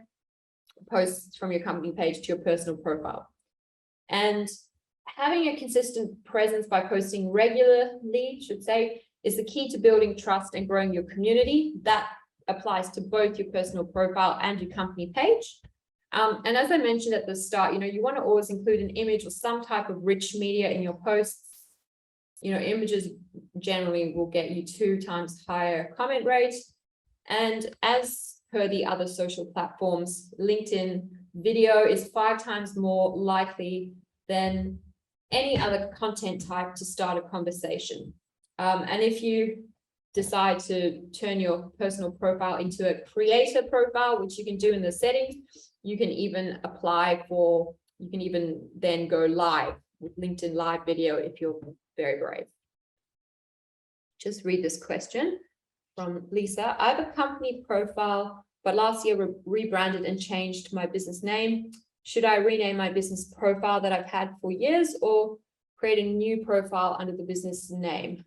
posts from your company page to your personal profile. And having a consistent presence by posting regularly, is the key to building trust and growing your community. That applies to both your personal profile and your company page. And as I mentioned at the start, you want to always include an image or some type of rich media in your posts. Images generally will get you 2 times higher comment rate. And as per the other social platforms, LinkedIn video is 5 times more likely than any other content type to start a conversation. And if you decide to turn your personal profile into a creator profile, which you can do in the settings, you can even then go live with LinkedIn live video if you're very brave. Just read this question from Lisa. I have a company profile, but last year rebranded and changed my business name. Should I rename my business profile that I've had for years or create a new profile under the business name?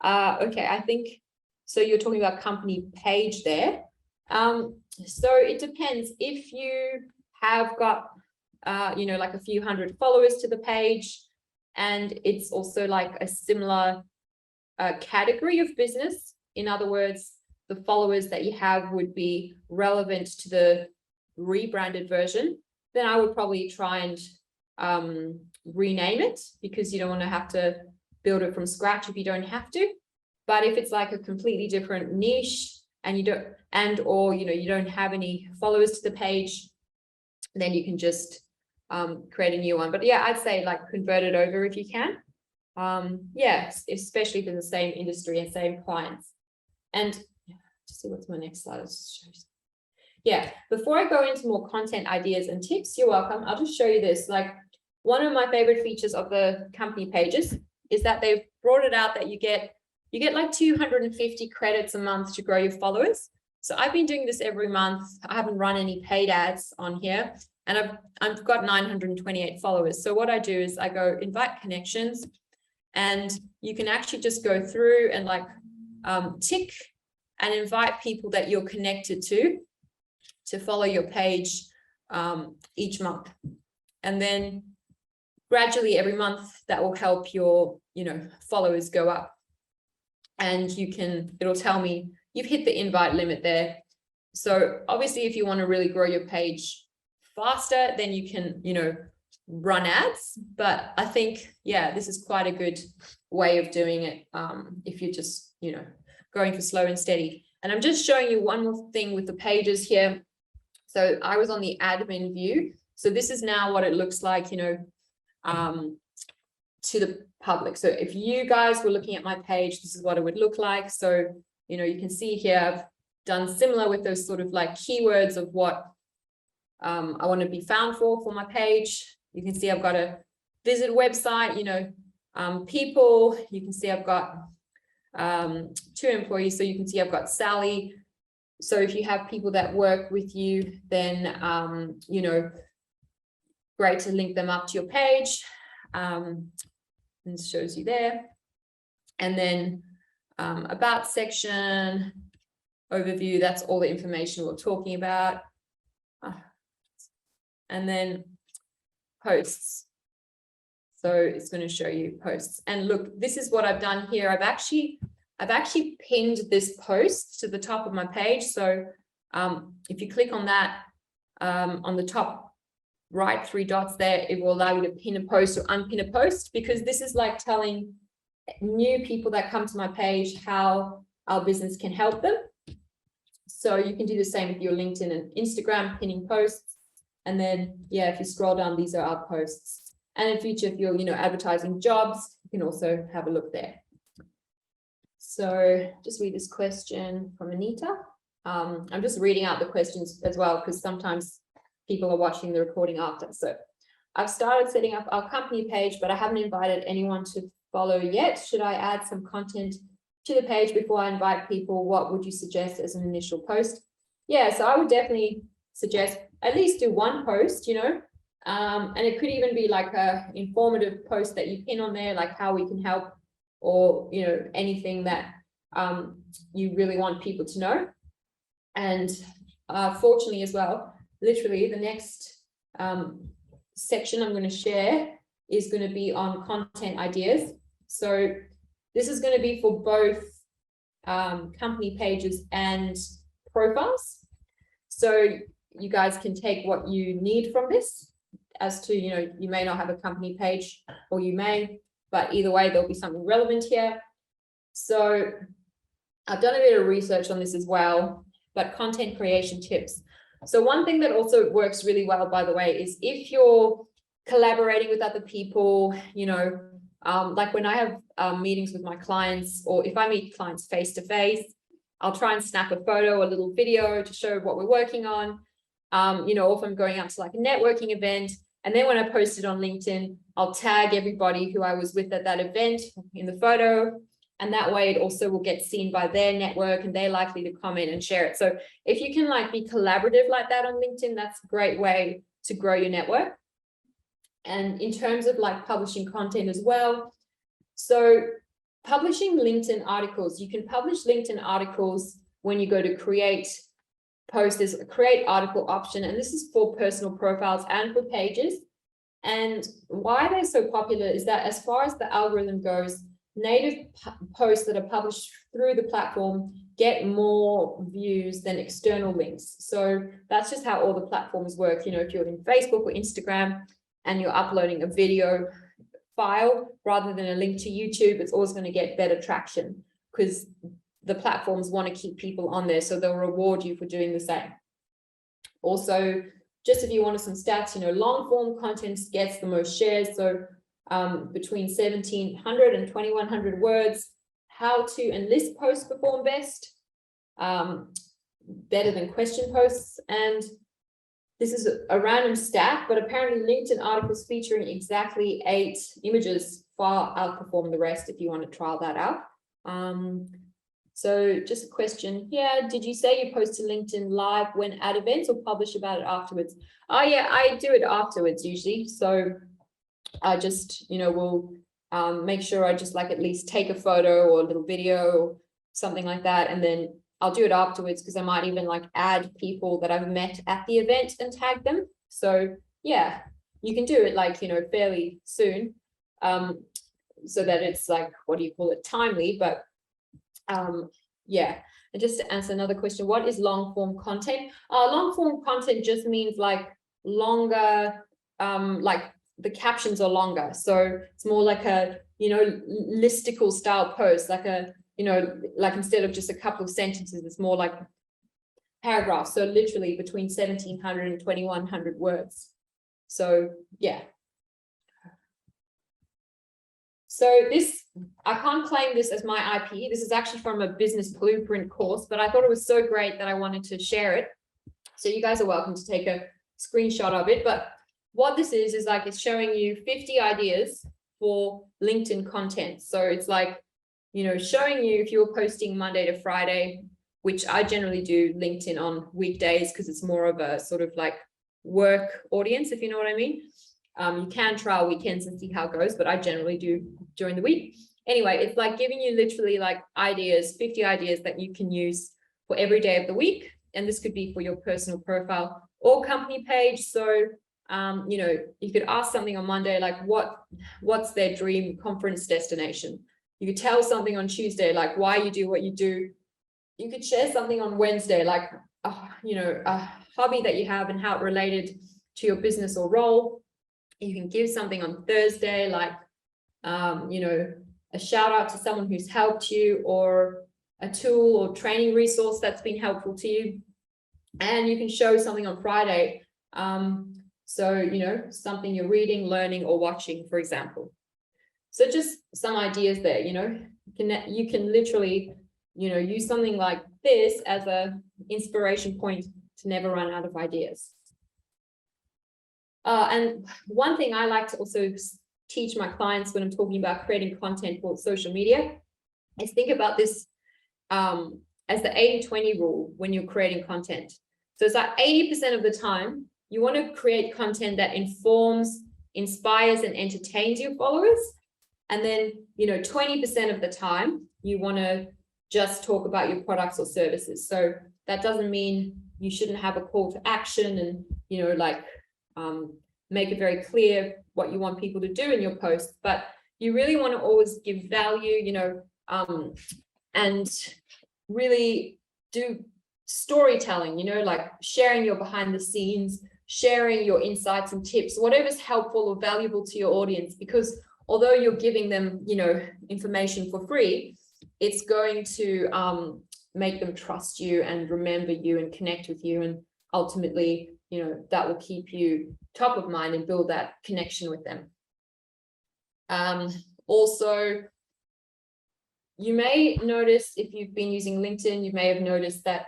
Okay, I think, so you're talking about company page there. So it depends. If you have got, like a few hundred followers to the page, and it's also like a similar category of business. In other words, the followers that you have would be relevant to the rebranded version, then I would probably try and rename it, because you don't want to have to build it from scratch if you don't have to. But if it's like a completely different niche and you don't have any followers to the page, then you can just create a new one. But yeah, I'd say like convert it over if you can. Yeah, especially for the same industry and same clients. And to see what's my next slide. Yeah, before I go into more content ideas and tips, you're welcome. I'll just show you this. Like, one of my favorite features of the company pages is that they've brought it out that you get like 250 credits a month to grow your followers. So I've been doing this every month. I haven't run any paid ads on here, and I've got 928 followers. So what I do is I go invite connections, and you can actually just go through and like tick and invite people that you're connected to follow your page each month. And then gradually every month that will help your, followers go up. And it'll tell me you've hit the invite limit there. So obviously if you want to really grow your page faster, then you can, run ads. But I think, yeah, this is quite a good way of doing it if you're just, going for slow and steady. And I'm just showing you one more thing with the pages here. So I was on the admin view. So this is now what it looks like, to the public. So if you guys were looking at my page, this is what it would look like. So, you can see here, I've done similar with those sort of like keywords of what I want to be found for my page. You can see I've got a visit website, people. You can see I've got 2 employees. So you can see I've got Sally. So if you have people that work with you, then, great to link them up to your page. And it shows you there. And then about section, overview, that's all the information we're talking about. And then posts. So it's going to show you posts. And look, this is what I've done here. I've actually pinned this post to the top of my page. So if you click on that, on the top right 3 dots there, it will allow you to pin a post or unpin a post, because this is like telling new people that come to my page how our business can help them. So you can do the same with your LinkedIn and Instagram pinning posts. And then, yeah, if you scroll down, these are our posts. And in future, if you're, advertising jobs, you can also have a look there. So just read this question from Anita. I'm just reading out the questions as well, because sometimes people are watching the recording after. So I've started setting up our company page, but I haven't invited anyone to follow yet. Should I add some content to the page before I invite people? What would you suggest as an initial post? Yeah, so I would definitely suggest at least do 1 post, and it could even be like a informative post that you pin on there, like how we can help, or anything that you really want people to know. And fortunately as well, literally the next section I'm going to share is going to be on content ideas. So this is going to be for both company pages and profiles. So you guys can take what you need from this, as to, you may not have a company page, or you may, but either way, there'll be something relevant here. So I've done a bit of research on this as well, but content creation tips. So one thing that also works really well, by the way, is if you're collaborating with other people, like when I have meetings with my clients, or if I meet clients face to face, I'll try and snap a photo, a little video to show what we're working on. Or if I'm going out to like a networking event, and then when I post it on LinkedIn, I'll tag everybody who I was with at that event in the photo. And that way it also will get seen by their network, and they're likely to comment and share it. So if you can like be collaborative like that on LinkedIn, that's a great way to grow your network. And in terms of like publishing content as well, so publishing LinkedIn articles, you can publish LinkedIn articles when you go to create post. There's a create article option, and this is for personal profiles and for pages. And why they're so popular is that, as far as the algorithm goes, native posts that are published through the platform get more views than external links. So that's just how all the platforms work. If you're in Facebook or Instagram and you're uploading a video file rather than a link to YouTube, it's always going to get better traction, because the platforms want to keep people on there, so they'll reward you for doing the same. Also, just if you wanted some stats, long form content gets the most shares. So between 1,700 and 2,100 words. How to and list posts perform best, better than question posts. And this is a random stat, but apparently LinkedIn articles featuring exactly 8 images far outperform the rest, if you want to trial that out. So just a question here. Did you say you post to LinkedIn live when at events, or publish about it afterwards? Oh yeah, I do it afterwards usually. So I just, will make sure I just like at least take a photo or a little video or something like that. And then I'll do it afterwards, because I might even like add people that I've met at the event and tag them. So yeah, you can do it like, fairly soon, so that it's like, what do you call it, timely. But yeah, and just to answer another question, what is long form content? Long form content just means like longer, like the captions are longer. So it's more like a, listicle style post, like a, like instead of just a couple of sentences, it's more like paragraphs. So literally between 1,700 and 2,100 words. So yeah. So this, I can't claim this as my IP. This is actually from a business blueprint course, but I thought it was so great that I wanted to share it. So you guys are welcome to take a screenshot of it. But what this is like it's showing you 50 ideas for LinkedIn content. So it's like, you know, showing you if you're posting Monday to Friday, which I generally do LinkedIn on weekdays because it's more of a sort of like work audience, if you know what I mean. You can trial weekends and see how it goes, but I generally do during the week. Anyway, it's like giving you literally like ideas, 50 ideas that you can use for every day of the week. And this could be for your personal profile or company page. So, you know, you could ask something on Monday, like what's their dream conference destination? You could tell something on Tuesday, like why you do what you do. You could share something on Wednesday, like, you know, a hobby that you have and how it related to your business or role. You can give something on Thursday, like, you know, a shout out to someone who's helped you or a tool or training resource that's been helpful to you. And you can show something on Friday. So, you know, something you're reading, learning, or watching, for example. So just some ideas there, you know, you can literally, you know, use something like this as a inspiration point to never run out of ideas. And one thing I like to also teach my clients when I'm talking about creating content for social media is think about this as the 80-20 rule when you're creating content. So it's like 80% of the time, you want to create content that informs, inspires, and entertains your followers. And then, you know, 20% of the time, you want to just talk about your products or services. So that doesn't mean you shouldn't have a call to action and, you know, like make it very clear what you want people to do in your posts, but you really want to always give value, you know, and really do storytelling, you know, like sharing your behind the scenes, sharing your insights and tips, whatever's helpful or valuable to your audience, because although you're giving them, you know, information for free, it's going to make them trust you and remember you and connect with you. And ultimately, you know, that will keep you top of mind and build that connection with them. Also, you may notice if you've been using LinkedIn, you may have noticed that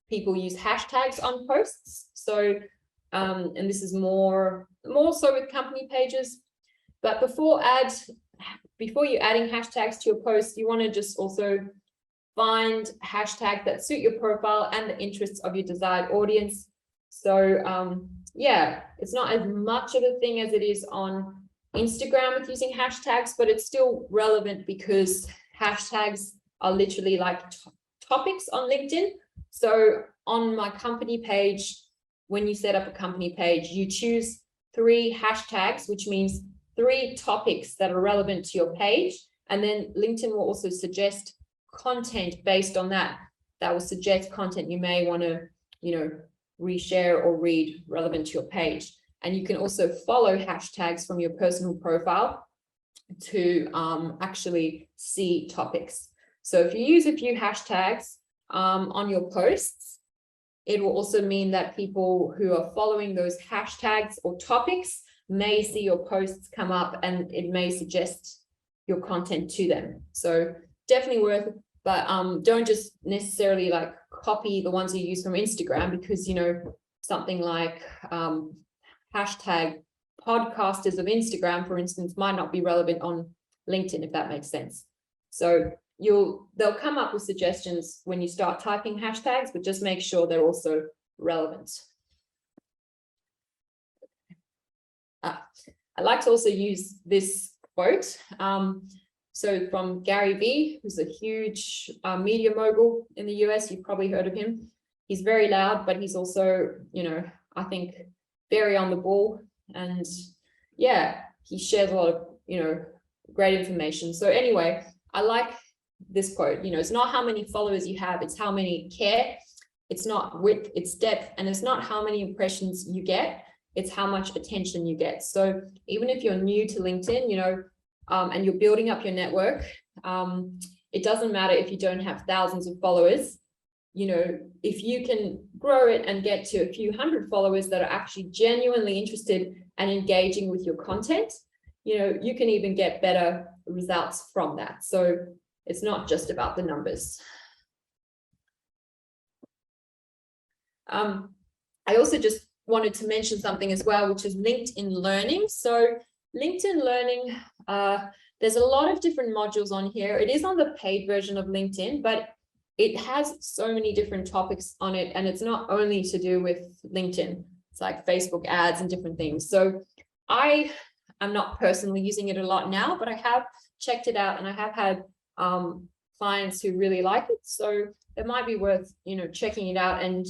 people use hashtags on posts. So, and this is more so with company pages. But before you're adding hashtags to your post, you want to just also find hashtags that suit your profile and the interests of your desired audience. So yeah, it's not as much of a thing as it is on Instagram with using hashtags, but it's still relevant because hashtags are literally like topics on LinkedIn. So on my company page, when you set up a company page, you choose 3 hashtags, which means 3 topics that are relevant to your page. And then LinkedIn will also suggest content based on that. That will suggest content you may want to, you know, reshare or read relevant to your page. And you can also follow hashtags from your personal profile to actually see topics. So if you use a few hashtags on your posts, it will also mean that people who are following those hashtags or topics may see your posts come up and it may suggest your content to them. So definitely worth it, but don't just necessarily like copy the ones you use from Instagram, because, you know, something like hashtag podcasters of Instagram, for instance, might not be relevant on LinkedIn, if that makes sense. So they'll come up with suggestions when you start typing hashtags, but just make sure they're also relevant. I like to also use this quote. So from Gary Vee, who's a huge media mogul in the US, you've probably heard of him. He's very loud, but he's also, you know, I think very on the ball. And yeah, he shares a lot of, you know, great information. So anyway, I like this quote, you know, it's not how many followers you have, it's how many care. It's not width, it's depth. And it's not how many impressions you get, it's how much attention you get. So even if you're new to LinkedIn, you know, and you're building up your network, it doesn't matter if you don't have thousands of followers. You know, if you can grow it and get to a few hundred followers that are actually genuinely interested and engaging with your content, you know, you can even get better results from that. So it's not just about the numbers. I also just wanted to mention something as well, which is LinkedIn Learning. So LinkedIn Learning, there's a lot of different modules on here. It is on the paid version of LinkedIn, but it has so many different topics on it. And it's not only to do with LinkedIn. It's like Facebook ads and different things. So I'm not personally using it a lot now, but I have checked it out and I have had clients who really like it. So it might be worth, checking it out and,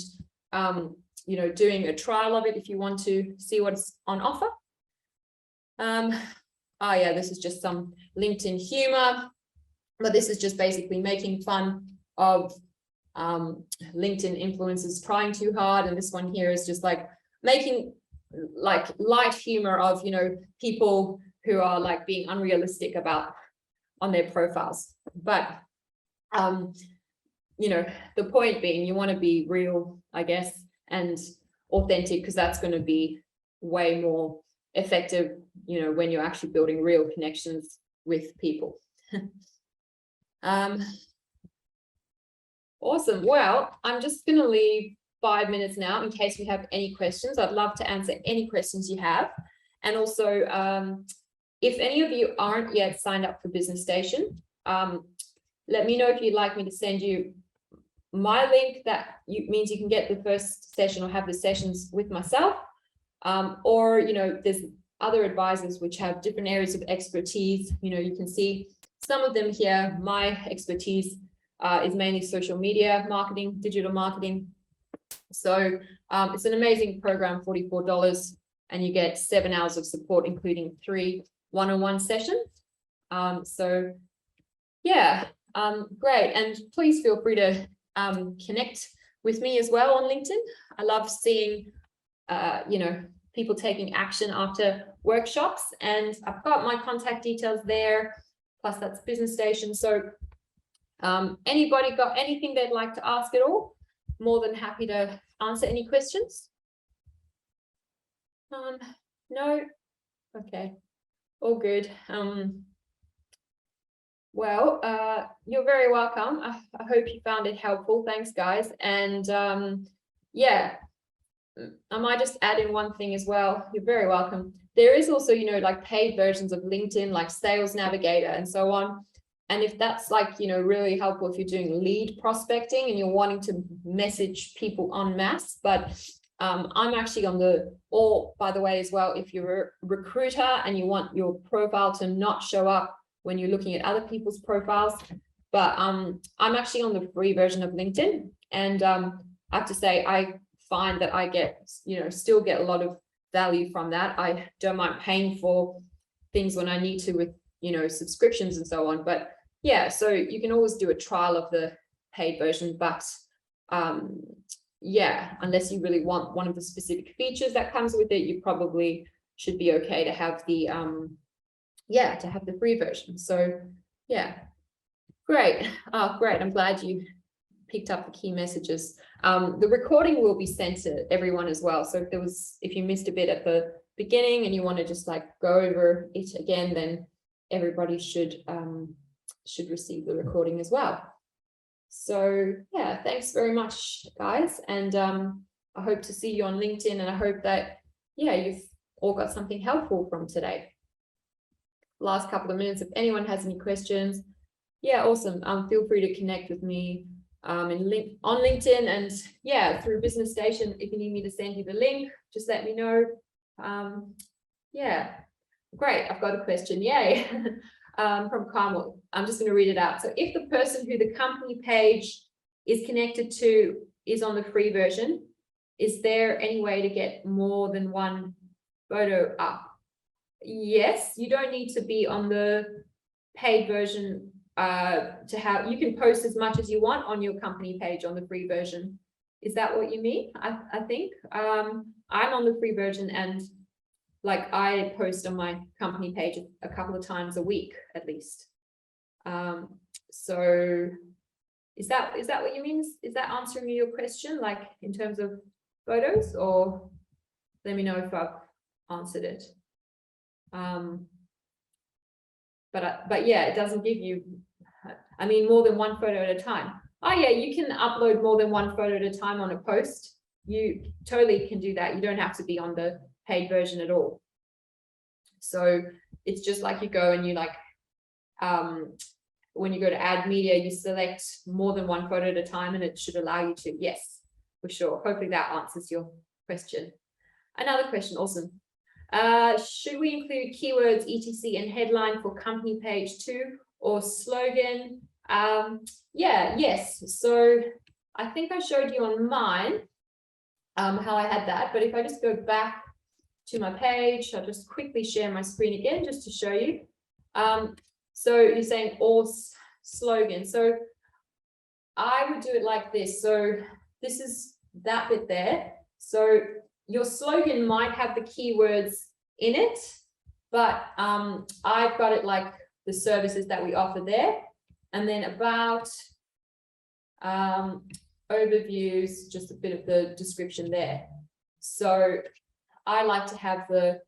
doing a trial of it if you want to see what's on offer. Oh yeah, this is just some LinkedIn humor, but this is just basically making fun of LinkedIn influencers trying too hard. And this one here is just like making like light humor of, people who are like being unrealistic on their profiles. But, the point being you want to be real, I guess, and authentic, because that's going to be way more effective, when you're actually building real connections with people. Awesome. Well, I'm just going to leave 5 minutes now in case we have any questions. I'd love to answer any questions you have. And also, if any of you aren't yet signed up for Business Station, let me know if you'd like me to send you my link. That means you can get the first session or have the sessions with myself. Or, there's other advisors which have different areas of expertise. You can see some of them here. My expertise is mainly social media marketing, digital marketing. So it's an amazing program, $44, and you get 7 hours of support, including 3 one-on-one sessions. So yeah, great. And please feel free to connect with me as well on LinkedIn. I love seeing, people taking action after workshops, and I've got my contact details there, plus that's Business Station. So anybody got anything they'd like to ask at all? More than happy to answer any questions. No? Okay, all good. Well, you're very welcome. I hope you found it helpful. Thanks, guys. And yeah, I might just add in one thing as well. You're very welcome. There is also, like paid versions of LinkedIn, like Sales Navigator and so on. And if that's like, really helpful if you're doing lead prospecting and you're wanting to message people en masse. But I'm actually by the way, as well, if you're a recruiter and you want your profile to not show up when you're looking at other people's profiles. But I'm actually on the free version of LinkedIn. And I have to say, I find that I get, still get a lot of value from that. I don't mind paying for things when I need to with, subscriptions and so on. But yeah, so you can always do a trial of the paid version, but yeah, unless you really want one of the specific features that comes with it, you probably should be okay to have the free version. So yeah, great. Oh, great. I'm glad you picked up the key messages. The recording will be sent to everyone as well. So if you missed a bit at the beginning and you want to just like go over it again, then everybody should receive the recording as well. So yeah, thanks very much, guys. And I hope to see you on LinkedIn, and I hope that, yeah, you've all got something helpful from today. Last couple of minutes, if anyone has any questions, yeah, awesome. Feel free to connect with me on LinkedIn, and yeah, through Business Station. If you need me to send you the link, just let me know. Yeah, great. I've got a question. Yay. From Carmel. I'm just going to read it out. So if the person who the company page is connected to is on the free version, is there any way to get more than one photo up? Yes, you don't need to be on the paid version you can post as much as you want on your company page on the free version. Is that what you mean? I think I'm on the free version, and like I post on my company page a couple of times a week at least. So is that what you mean? Is that answering your question, like in terms of photos, or let me know if I've answered it. But yeah, it doesn't give you, I mean, more than one photo at a time. Oh yeah, you can upload more than one photo at a time on a post. you totally can do that. You don't have to be on the paid version at all. So it's just like you go and you like, when you go to add media, you select more than one photo at a time, and it should allow you to. Yes, for sure. Hopefully that answers your question. Another question, awesome. Should we include keywords, etc. and headline for company page 2 or slogan? Yeah, yes. So I think I showed you on mine how I had that, but if I just go back to my page, I'll just quickly share my screen again just to show you. So you're saying all slogan. So I would do it like this. So this is that bit there. So your slogan might have the keywords in it, but I've got it like the services that we offer there. And then about overviews, just a bit of the description there. So I like to have the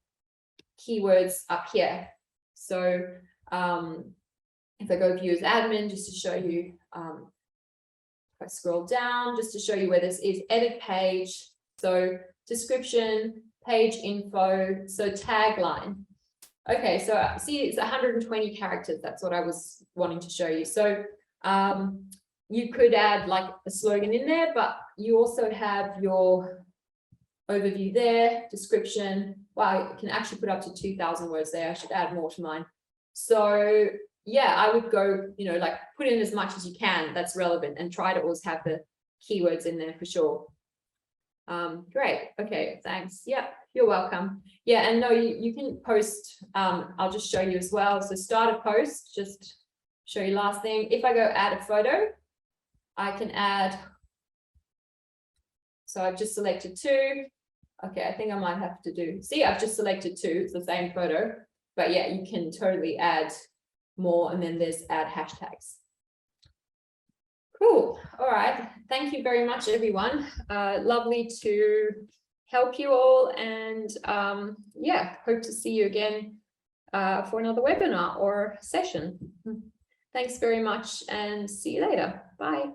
keywords up here. So if I go view as admin, just to show you, if I scroll down, just to show you where this is, edit page, so description, page info, so tagline. Okay, so see, it's 120 characters. That's what I was wanting to show you. So you could add like a slogan in there, but you also have your overview there, description. Wow, you can actually put up to 2,000 words there. I should add more to mine. So yeah, I would go, you know, like put in as much as you can that's relevant and try to always have the keywords in there for sure. Great. Okay, thanks. Yeah, you're welcome. Yeah, and no, you can post, I'll just show you as well. So start a post, just show you last thing. If I go add a photo, I can add, so I've just selected 2. Okay, I think I might have to do, see, I've just selected 2, it's the same photo, but yeah, you can totally add more, and then there's add hashtags. Cool. All right. Thank you very much, everyone. Lovely to help you all, and yeah, hope to see you again for another webinar or session. Thanks very much, and see you later. Bye.